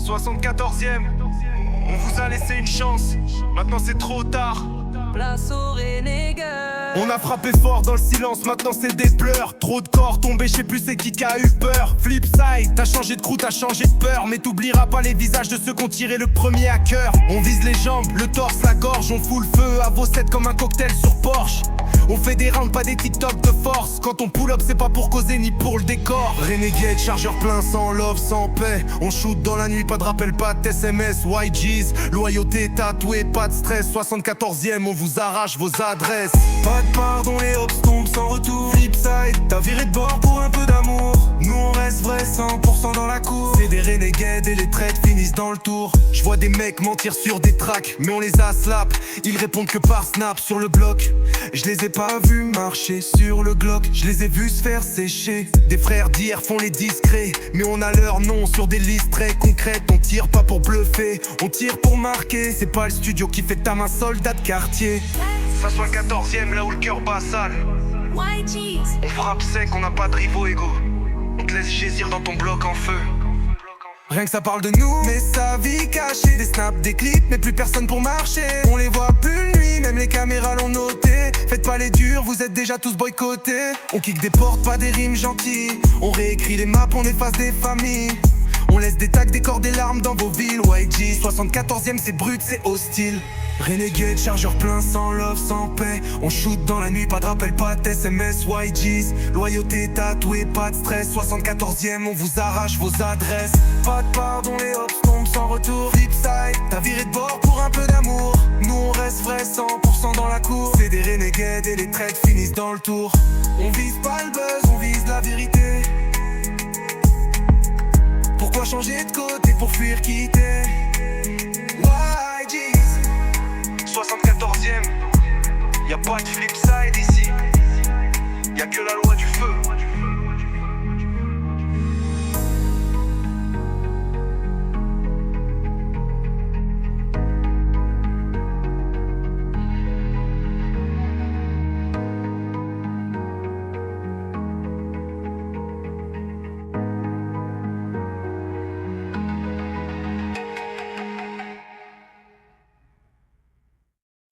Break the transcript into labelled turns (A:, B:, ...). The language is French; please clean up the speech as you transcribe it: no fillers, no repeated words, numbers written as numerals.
A: 74e, on vous a laissé une chance, maintenant c'est trop tard.
B: Place aux renégats.
A: On a frappé fort dans le silence, maintenant c'est des pleurs. Trop de corps tombés, je sais plus c'est qui a eu peur. Flipside, t'as changé de crew, t'as changé de peur. Mais t'oublieras pas les visages de ceux qu'on tiré le premier à cœur. On vise les jambes, le torse, la gorge. On fout le feu à vos sets comme un cocktail sur Porsche. On fait des rounds, pas des TikTok de force. Quand on pull up, c'est pas pour causer ni pour le décor. Renegade, chargeur plein, sans love, sans paix. On shoot dans la nuit, pas de rappel, pas de SMS. YG's, loyauté tatouée, pas de stress. 74e, on vous arrache vos adresses. Pas de pardon, les hops tombent sans retour. Flipside, t'as viré de bord pour un peu d'amour. Nous on reste vrai, 100% dans la cour. C'est des renegades et les traites finissent dans le tour. Je vois des mecs mentir sur des tracks, mais on les a slap. Ils répondent que par snap sur le bloc. Je les ai pas vus marcher sur le Glock, je les ai vus se faire sécher. Des frères d'hier font les discrets, mais on a leur nom sur des listes très concrètes. On tire pas pour bluffer, on tire pour marquer. C'est pas le studio qui fait ta main, soldat de quartier. 74e, là où le cœur bat sale.
B: YG's.
A: On frappe sec, on n'a pas de rivaux égaux. On te laisse gésir dans ton bloc en feu. Rien que ça parle de nous, mais sa vie cachée. Des snaps, des clips, mais plus personne pour marcher. On les voit plus de nuit, même les caméras l'ont noté. Faites pas les durs, vous êtes déjà tous boycottés. On kick des portes, pas des rimes gentilles. On réécrit les maps, on efface des familles. On laisse des tags, des corps, des larmes dans vos villes. YG, 74e, c'est brut, c'est hostile. Renegade, chargeur plein, sans love, sans paix. On shoot dans la nuit, pas de rappel, pas de SMS. YG's, loyauté tatouée, pas de stress. 74e, on vous arrache vos adresses. Pas de pardon, les hops tombent sans retour. Flipside, t'as viré de bord pour un peu d'amour. Nous on reste vrai, 100% dans la cour. C'est des renegades et les traites finissent dans le tour. On vise pas le buzz, on vise la vérité. Pourquoi changer de côté pour fuir quitter? YG's 74e, y'a pas de flipside ici. Y'a que la loi du feu.